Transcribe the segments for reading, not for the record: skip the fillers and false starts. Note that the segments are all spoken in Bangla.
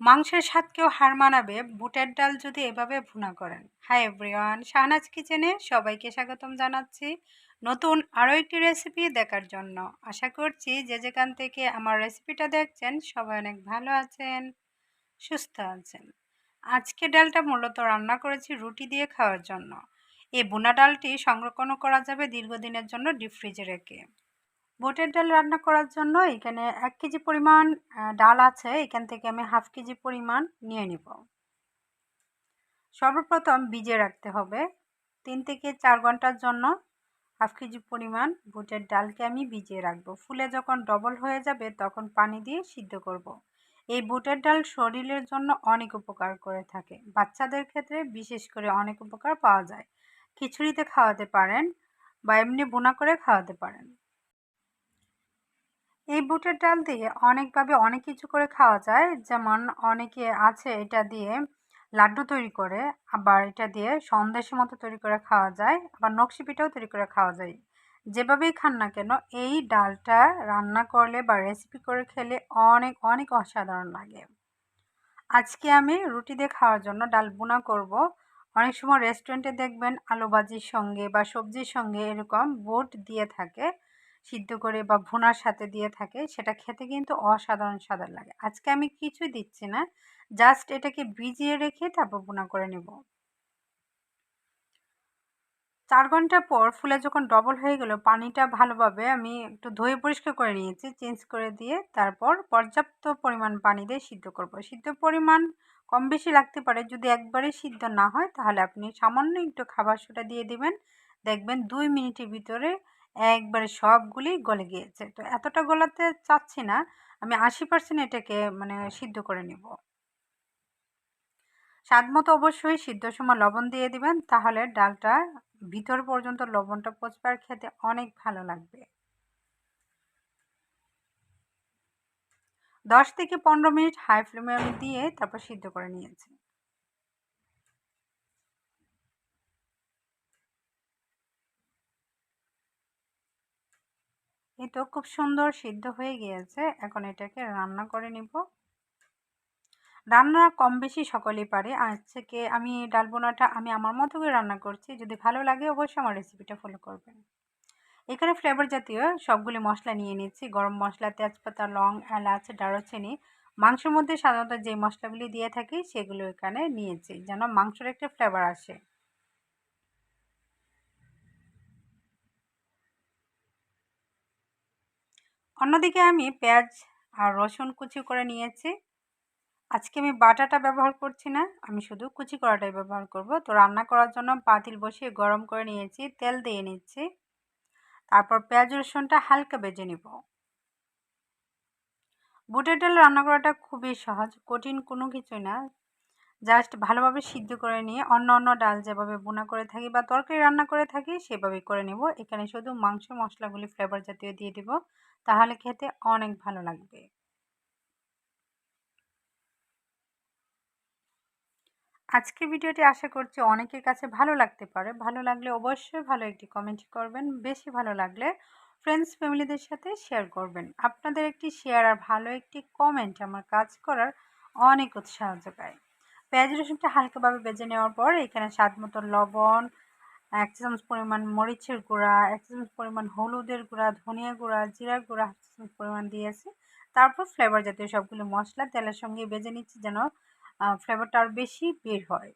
মাংসের স্বাদকেও হার মানাবে বুটের ডাল যদি এভাবে ভুনা করেন। হাই এভরিওয়ান, শাহনাজ কিচেনে সবাইকে স্বাগতম জানাচ্ছি নতুন আরও একটি রেসিপি দেখার জন্য। আশা করছি যে যেখান থেকে আমার রেসিপিটা দেখছেন সবাই অনেক ভালো আছেন, সুস্থ আছেন। আজকে ডালটা মূলত রান্না করেছি রুটি দিয়ে খাওয়ার জন্য। এই ভুনা ডালটি সংরক্ষণও করা যাবে দীর্ঘদিনের জন্য ডিপ ফ্রিজে রেখে। বুটের ডাল রান্না করার জন্য এখানে 1 কেজি পরিমাণ ডাল আছে। এখান থেকে আমি হাফ কেজি পরিমাণ নিয়ে নিব। সর্বপ্রথম ভিজিয়ে রাখতে হবে 3 থেকে 4 ঘন্টার জন্য। হাফ কেজি পরিমাণ বুটের ডালকে আমি ভিজিয়ে রাখবো। ফুলে যখন ডবল হয়ে যাবে তখন পানি দিয়ে সিদ্ধ করব। এই বুটের ডাল শরীরের জন্য অনেক উপকার করে থাকে। বাচ্চাদের ক্ষেত্রে বিশেষ করে অনেক উপকার পাওয়া যায়। খিচুড়িতে খাওয়াতে পারেন বা এমনি ভুনা করে খাওয়াতে পারেন। এই বুটের ডাল দিয়ে অনেকভাবে অনেক কিছু করে খাওয়া যায়। যেমন অনেকে আছে এটা দিয়ে লাড্ডু তৈরি করে, আবার এটা দিয়ে সন্দেশের মতো তৈরি করে খাওয়া যায়, আবার নকশি পিঠাও তৈরি করে খাওয়া যায়। যেভাবেই খান না কেন এই ডালটা রান্না করলে বা রেসিপি করে খেলে অনেক অনেক অসাধারণ লাগে। আজকে আমি রুটি দিয়ে খাওয়ার জন্য ডাল ভুনা করব। অনেক সময় রেস্টুরেন্টে দেখবেন আলু ভাজির সঙ্গে বা সবজির সঙ্গে এরকম বুট দিয়ে থাকে, সিদ্ধ করে বা ভুনার সাথে দিয়ে থাকে। সেটা খেতে কিন্তু অসাধারণ স্বাদ লাগে। আজকে আমি কিছুই দিচ্ছি না, জাস্ট এটাকে ভিজিয়ে রেখে তারপর ভুনা করে নেব। 4 ঘন্টা পর ফুলে যখন ডবল হয়ে গেল, পানিটা ভালোভাবে আমি একটু ধুয়ে পরিষ্কার করে নিয়েছি, চেঞ্জ করে দিয়ে তারপর পর্যাপ্ত পরিমাণ পানি দিয়ে সিদ্ধ করব। সিদ্ধ পরিমাণ কম বেশি লাগতে পারে। যদি একবারে সিদ্ধ না হয় তাহলে আপনি সামান্য একটু খাবার সোডা দিয়ে দিবেন। দেখবেন 2 মিনিটের ভিতরে একবারে সবগুলি গলে গিয়েছে। তো এতটা গলাতে চাচ্ছি না, আমি 80% এটাকে সিদ্ধ করে নেব। স্বাদ মতো অবশ্যই সিদ্ধর সময় লবণ দিয়ে দিবেন, তাহলে ডালটা ভিতর পর্যন্ত লবণটা পচবে আর খেতে অনেক ভালো লাগবে। 10 থেকে 15 মিনিট হাই ফ্লেমে আমি দিয়ে তারপর সিদ্ধ করে নিয়েছি। এই তো খুব সুন্দর সিদ্ধ হয়ে গিয়েছে। এখন এটাকে রান্না করে নিব। রান্না কম বেশি সকলেই পারে। আজকে আমি ডাল বোনাটা আমি আমার মতো করে রান্না করছি। যদি ভালো লাগে অবশ্যই আমার রেসিপিটা ফলো করবেন। এখানে ফ্লেভার জাতীয় সবগুলি মশলা নিয়ে নিচ্ছি। গরম মশলা, তেজপাতা, লং, এলাচ, দারুচিনি। মাংসের মধ্যে সাধারণত যে মশলাগুলি দিয়ে থাকি সেগুলো এখানে নিয়েছি, যেন মাংসের একটা ফ্লেভার আসে। অন্যদিকে আমি পেঁয়াজ আর রসুন কুচি করে নিয়েছি। আজকে আমি বাটাটা ব্যবহার করছি না, আমি শুধু কুচি করাটাই ব্যবহার করব। তো রান্না করার জন্য পাতিল বসিয়ে গরম করে নিয়েছি, তেল দিয়ে নিচ্ছি। তারপর পেঁয়াজ রসুনটা হালকা ভেজে নিব। বুটের ডাল রান্না করাটা খুবই সহজ, কঠিন কোনো কিছু না। জাস্ট ভালোভাবে সিদ্ধ করে নিয়ে অন্য ডাল যেভাবে ভুনা করে থাকি বা তরকারি রান্না করে থাকি সেভাবেই করে নেব। এখানে শুধু মাংস মশলাগুলি ফ্লেভার জাতীয় দিয়ে দিব, তাহলে খেতে অনেক ভালো লাগবে। আজকের ভিডিওটি আশা করছি অনেকের কাছে ভালো লাগতে পারে। ভালো লাগলে অবশ্যই ভালো একটি কমেন্ট করবেন। বেশি ভালো লাগলে ফ্রেন্ডস ফ্যামিলিদের সাথে শেয়ার করবেন। আপনাদের একটি শেয়ার আর ভালো একটি কমেন্ট আমার কাজ করার অনেক উৎসাহ যোগায়। পেঁয়াজ রসুনটা হালকাভাবে ভেজে নেওয়ার পর এখানে স্বাদ মতো লবণ, 1 চামচ পরিমাণ মরিচের গুঁড়া, 1 চামচ পরিমাণ হলুদের গুঁড়া, ধনিয়া গুঁড়া, জিরার গুঁড়া 1 চামচ পরিমাণ দিয়েছি। তারপর ফ্লেভার জাতীয় সবগুলো মশলা তেলের সঙ্গে ভেজে নিচ্ছি, যেন ফ্লেভারটা আরও বেশি বের হয়।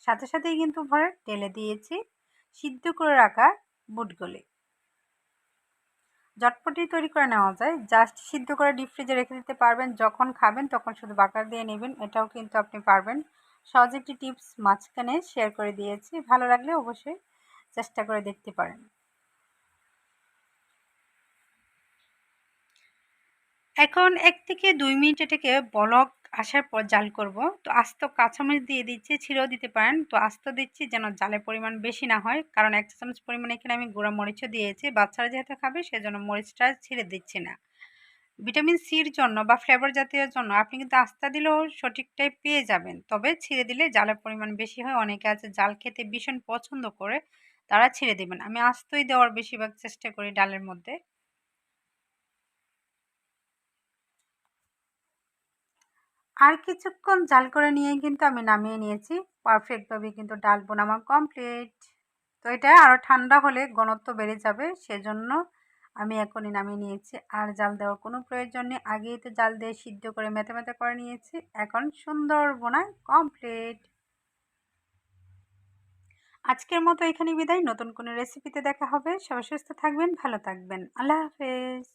সাথে সাথেই কিন্তু ভরে ঢেলে দিয়েছি সিদ্ধ করে রাখা বুটগুলি। ঝটপটি তৈরি করে নেওয়া যায়, জাস্ট সিদ্ধ করে ডিপ ফ্রিজে রেখে দিতে পারবেন। যখন খাবেন তখন শুধু বাগার দিয়ে নেবেন, এটাও কিন্তু আপনি পারবেন। সহজ একটি টিপস মাঝখানে শেয়ার করে দিয়েছি, ভালো লাগলে অবশ্যই চেষ্টা করে দেখতে পারেন। এখন 1 থেকে 2 মিনিট এটাকে বলক আসার পর জাল করব। তো আস্ত কাঁচামরিচ দিয়ে দিচ্ছি, ছিঁড়েও দিতে পারেন। তো আস্ত দিচ্ছি যেন জালের পরিমাণ বেশি না হয়, কারণ 1 চা চামচ পরিমাণ এখানে আমি গুঁড়া মরিচও দিয়েছি। বাচ্চারা যেহেতু খাবে সেজন্য মরিচটা ছিঁড়ে দিচ্ছি না। ভিটামিন সির জন্য বা ফ্লেভার জাতীয়র জন্য আপনি কিন্তু আস্তা দিলেও সঠিকটাই পেয়ে যাবেন, তবে ছিঁড়ে দিলে জালের পরিমাণ বেশি হয়। অনেকে আছে জাল খেতে ভীষণ পছন্দ করে, তারা ছিঁড়ে দেবেন। আমি আস্তই দেওয়ার বেশিরভাগ চেষ্টা করি ডালের মধ্যে। আর কিছুক্ষণ জাল করে নিয়ে কিন্তু আমি নামিয়ে নিয়েছি। পারফেক্টভাবে কিন্তু ডাল বোনা আমার কমপ্লিট। তো এটা আরও ঠান্ডা হলে ঘনত্ব বেড়ে যাবে, সেজন্য আমি এখনই নামিয়ে নিয়েছি। আর জাল দেওয়ার কোনো প্রয়োজন নেই, আগেই তো জাল দিয়ে সিদ্ধ করে মেতে মেতে করে নিয়েছি। এখন সুন্দর বোনায় কমপ্লিট। আজকের মতো এখানেই বিদায়। নতুন কোনো রেসিপিতে দেখা হবে। সবাই সুস্থ থাকবেন, ভালো থাকবেন। আল্লাহ হাফেজ।